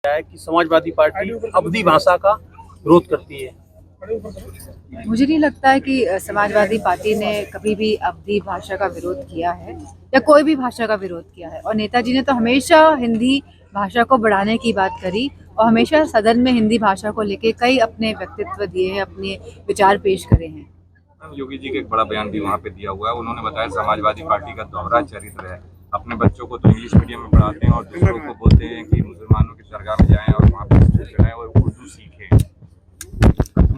है कि समाजवादी पार्टी अवधी भाषा का विरोध करती है। मुझे नहीं लगता है कि समाजवादी पार्टी ने कभी भी अवधी भाषा का विरोध किया है या कोई भी भाषा का विरोध किया है। और नेताजी ने तो हमेशा हिंदी भाषा को बढ़ाने की बात करी और हमेशा सदन में हिंदी भाषा को लेके कई अपने व्यक्तित्व दिए हैं, अपने विचार पेश करे हैं। योगी जी के एक बड़ा बयान भी वहाँ पे दिया हुआ है। उन्होंने बताया समाजवादी पार्टी का दोहरा चरित्र है। अपने बच्चों को तो इंग्लिश मीडियम में पढ़ाते हैं और दूसरों को बोलते हैं कि मुसलमानों की दरगाह में जाएं और वहाँ पे स्कूल चढ़ाएं और उर्दू सीखें।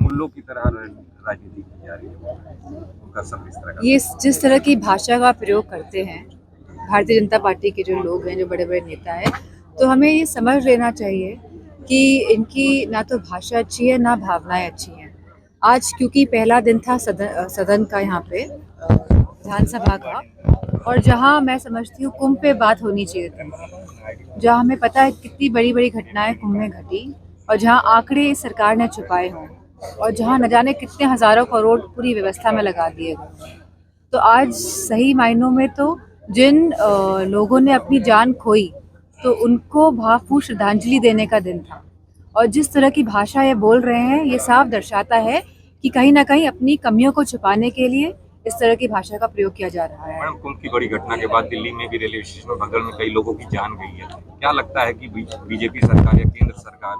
मूल्यों की तरह राजनीति की जा रही है उनका सब इस तरह का। ये जिस तरह की भाषा का प्रयोग करते हैं भारतीय जनता पार्टी के जो लोग हैं, जो बड़े बड़े नेता हैं, तो हमें ये समझ लेना चाहिए कि इनकी ना तो भाषा अच्छी है ना भावनाएं अच्छी हैं। आज क्योंकि पहला दिन था सदन का, यहाँ पे विधानसभा का, और जहाँ मैं समझती हूँ कुंभ पे बात होनी चाहिए थी, जहाँ हमें पता है कितनी बड़ी बड़ी घटनाएं कुंभ में घटी और जहाँ आंकड़े सरकार ने छुपाए हों और जहाँ न जाने कितने हज़ारों करोड़ पूरी व्यवस्था में लगा दिए गए। तो आज सही मायनों में तो जिन लोगों ने अपनी जान खोई तो उनको भावपूर्ण श्रद्धांजलि देने का दिन था। और जिस तरह की भाषा ये बोल रहे हैं, ये साफ दर्शाता है कि कहीं ना कहीं अपनी कमियों को छुपाने के लिए इस तरह की भाषा का प्रयोग किया जा रहा है। मैडम, कुंभ की बड़ी घटना के बाद दिल्ली में भी रेलवे स्टेशन में भगदड़ में कई लोगों की जान गई है। क्या लगता है कि बीजेपी सरकार या केंद्र सरकार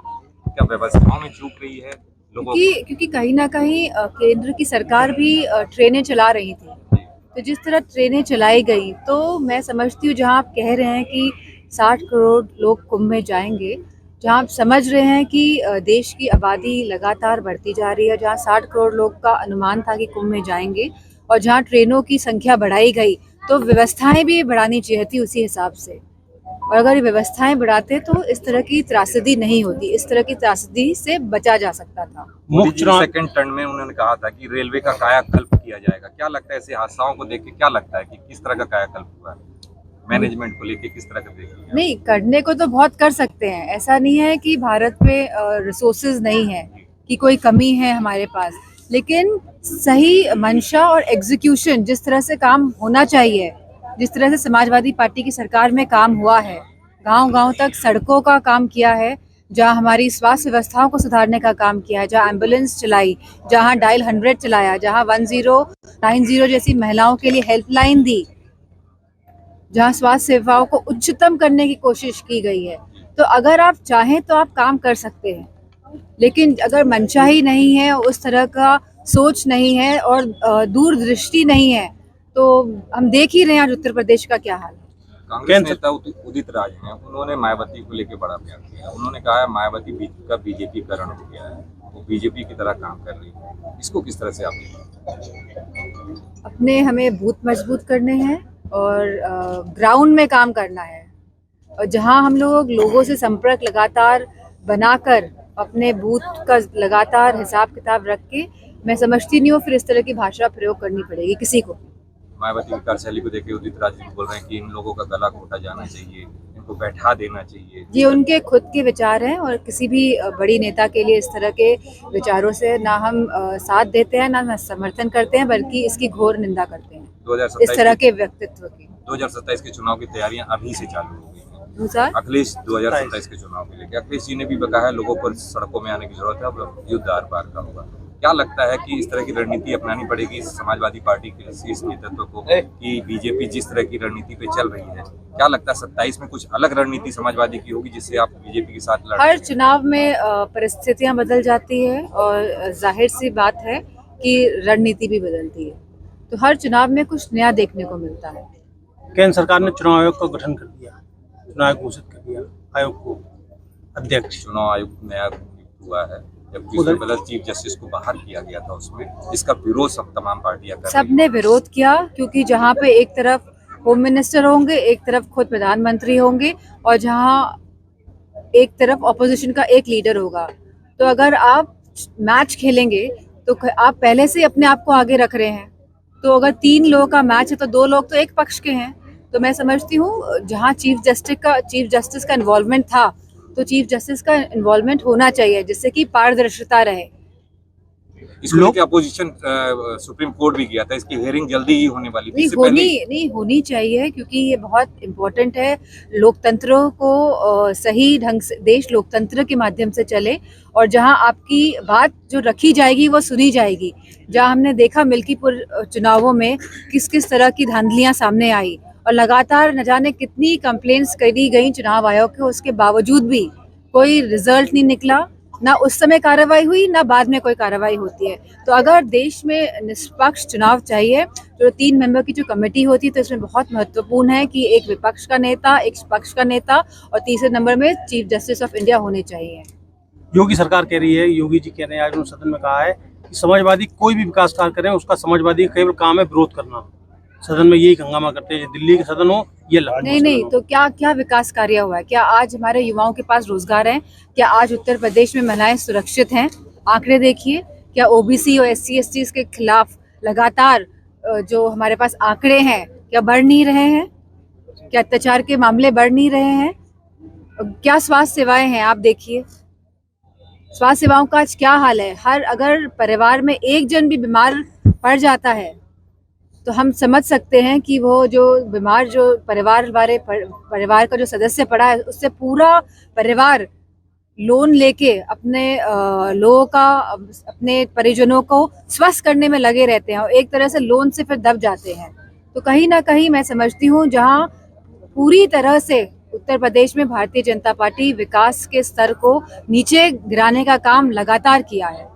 क्या व्यवस्थाओं में चूक रही है लोगों क्योंकि कहीं ना कहीं केंद्र की सरकार भी ट्रेनें चला रही थी, तो जिस तरह ट्रेनें चलाई गई, तो मैं समझती हूँ जहाँ आप कह रहे हैं कि 60 करोड़ लोग कुंभ में जाएंगे, जहाँ आप समझ रहे हैं कि देश की आबादी लगातार बढ़ती जा रही है, जहाँ 60 करोड़ लोग का अनुमान था कि कुंभ में जाएंगे और जहाँ ट्रेनों की संख्या बढ़ाई गई, तो व्यवस्थाएं भी बढ़ानी चाहिए थी उसी हिसाब से। और अगर ये व्यवस्थाएं बढ़ाते तो इस तरह की त्रासदी नहीं होती, इस तरह की त्रासदी से बचा जा सकता था। सेकंड टर्न में उन्होंने कहा था कि रेलवे का कायाकल्प किया जाएगा। क्या लगता है ऐसे हादसाओं को देख के क्या लगता है कि किस तरह का कायाकल्प हुआ है? मैनेजमेंट को लेके किस तरह का देखिए? नहीं, करने को तो बहुत कर सकते हैं, ऐसा नहीं है कि भारत में रिसोर्सेज नहीं है, कि कोई कमी है हमारे पास, लेकिन सही मंशा और एग्जीक्यूशन, जिस तरह से काम होना चाहिए, जिस तरह से समाजवादी पार्टी की सरकार में काम हुआ है, गांव-गांव तक सड़कों का काम किया है, जहां हमारी स्वास्थ्य व्यवस्थाओं को सुधारने का काम किया है, जहां एम्बुलेंस चलाई, जहां डायल 100 चलाया, जहां 1090 जैसी महिलाओं के लिए हेल्पलाइन दी, जहां स्वास्थ्य सेवाओं को उच्चतम करने की कोशिश की गई है। तो अगर आप चाहें तो आप काम कर सकते हैं, लेकिन अगर मंशा ही नहीं है, उस तरह का सोच नहीं है और दूरदृष्टि नहीं है, तो हम देख ही रहे हैं आज उत्तर प्रदेश का क्या हाल है। कांग्रेस नेता उदित राज हैं, उन्होंने मायावती को लेकर बड़ा बयान दिया। उन्होंने कहा है मायावती का बीजेपीकरण हो गया है, वो बीजेपी की तरह काम कर रही है। इसको किस तरह से आप अपने हमें बूथ मजबूत करने हैं और ग्राउंड में काम करना है, और जहां हम लोगों से संपर्क लगातार बनाकर अपने बूथ का लगातार हिसाब किताब रख के, मैं समझती नहीं हूँ फिर इस तरह की भाषा प्रयोग करनी पड़ेगी किसी को। मायावती की कार्यशैली को देखे उदित राज जी बोल रहे हैं कि इन लोगों का गला घोटा जाना चाहिए, इनको बैठा देना चाहिए। ये उनके खुद के विचार हैं और किसी भी बड़ी नेता के लिए इस तरह के विचारों से ना हम साथ देते हैं, ना समर्थन करते हैं, बल्कि इसकी घोर निंदा करते हैं, इस तरह के व्यक्तित्व की। 2027 के चुनाव की तैयारियां अभी से चालू हो गई हैं। 2027 के चुनाव के लिए अखिलेश जी ने भी कहा है लोगों को सड़कों में आने की जरूरत है, अब युद्ध आर पार का होगा। क्या लगता है कि इस तरह की रणनीति अपनानी पड़ेगी समाजवादी पार्टी के शीर्ष नेतृत्व को कि बीजेपी जिस तरह की रणनीति पे चल रही है, क्या लगता है 27 में कुछ अलग रणनीति समाजवादी की होगी जिससे आप बीजेपी के साथ लड़? हर चुनाव में परिस्थितियां बदल जाती है और जाहिर सी बात है कि रणनीति भी बदलती है, तो हर चुनाव में कुछ नया देखने को मिलता है। केंद्र सरकार ने चुनाव आयोग का गठन कर दिया, चुनाव घोषित कर दिया, आयोग को अध्यक्ष। चुनाव आयोग नया हुआ है, जबकि उससे पहले चीफ जस्टिस को बाहर किया गया था, उसमें इसका विरोध सब तमाम पार्टियां कर रही हैं। सबने विरोध किया, क्योंकि जहां पे एक तरफ होम मिनिस्टर होंगे, एक तरफ खुद प्रधानमंत्री होंगे और जहां एक तरफ ऑपोजिशन का एक लीडर होगा, तो अगर आप मैच खेलेंगे तो आप पहले से अपने आप को आगे रख रहे हैं, तो अगर 3 लोगों का मैच है तो 2 लोग तो एक पक्ष के हैं। तो मैं समझती हूँ जहाँ चीफ जस्टिस का इन्वॉल्वमेंट था, तो चीफ जस्टिस का इन्वॉल्वमेंट होना चाहिए जिससे कि पारदर्शिता रहे। इसको लेके अपोजिशन सुप्रीम कोर्ट भी गया था, इसकी हियरिंग जल्दी ही होने वाली थी। नहीं इससे पहले होनी चाहिए, क्योंकि ये बहुत इम्पोर्टेंट है। लोकतंत्रों को सही ढंग से, देश लोकतंत्र के माध्यम से चले, और जहां आपकी बात जो रखी जाएगी वो सुनी जाएगी। जहां हमने देखा मिल्कीपुर चुनावों में किस किस तरह की धांधलियां सामने आई, और लगातार न जाने कितनी कंप्लेंट्स करी गई चुनाव आयोग के, उसके बावजूद भी कोई रिजल्ट नहीं निकला। ना उस समय कार्रवाई हुई, ना बाद में कोई कार्रवाई होती है। तो अगर देश में निष्पक्ष चुनाव चाहिए, तो 3 मेंबर की जो कमेटी होती है, तो इसमें बहुत महत्वपूर्ण है कि एक विपक्ष का नेता, एक पक्ष का नेता, और तीसरे नंबर में चीफ जस्टिस ऑफ इंडिया होने चाहिए। योगी सरकार कह रही है, योगी जी कह रहे हैं, आज उन्होंने सदन में कहा है कि समाजवादी कोई भी विकास कार्य करें, उसका समाजवादी का केवल काम है विरोध करना। सदन में यही हंगामा करते हैं, दिल्ली के सदन हो ये नहीं, तो क्या विकास कार्य हुआ है? क्या आज हमारे युवाओं के पास रोजगार है? क्या आज उत्तर प्रदेश में महिलाएं सुरक्षित हैं? आंकड़े देखिए। क्या ओबीसी और SC/ST के खिलाफ लगातार जो हमारे पास आंकड़े हैं, क्या बढ़ नहीं रहे हैं? क्या अत्याचार के मामले बढ़ नहीं रहे हैं? क्या स्वास्थ्य सेवाएं हैं? आप देखिए स्वास्थ्य सेवाओं का आज क्या हाल है। अगर परिवार में एक जन भी बीमार पड़ जाता है, तो हम समझ सकते हैं कि वो जो बीमार, जो परिवार का जो सदस्य पड़ा है, उससे पूरा परिवार लोन लेके अपने लोगों का, अपने परिजनों को स्वस्थ करने में लगे रहते हैं, और एक तरह से लोन से फिर दब जाते हैं। तो कहीं ना कहीं मैं समझती हूँ, जहाँ पूरी तरह से उत्तर प्रदेश में भारतीय जनता पार्टी विकास के स्तर को नीचे गिराने का काम लगातार किया है।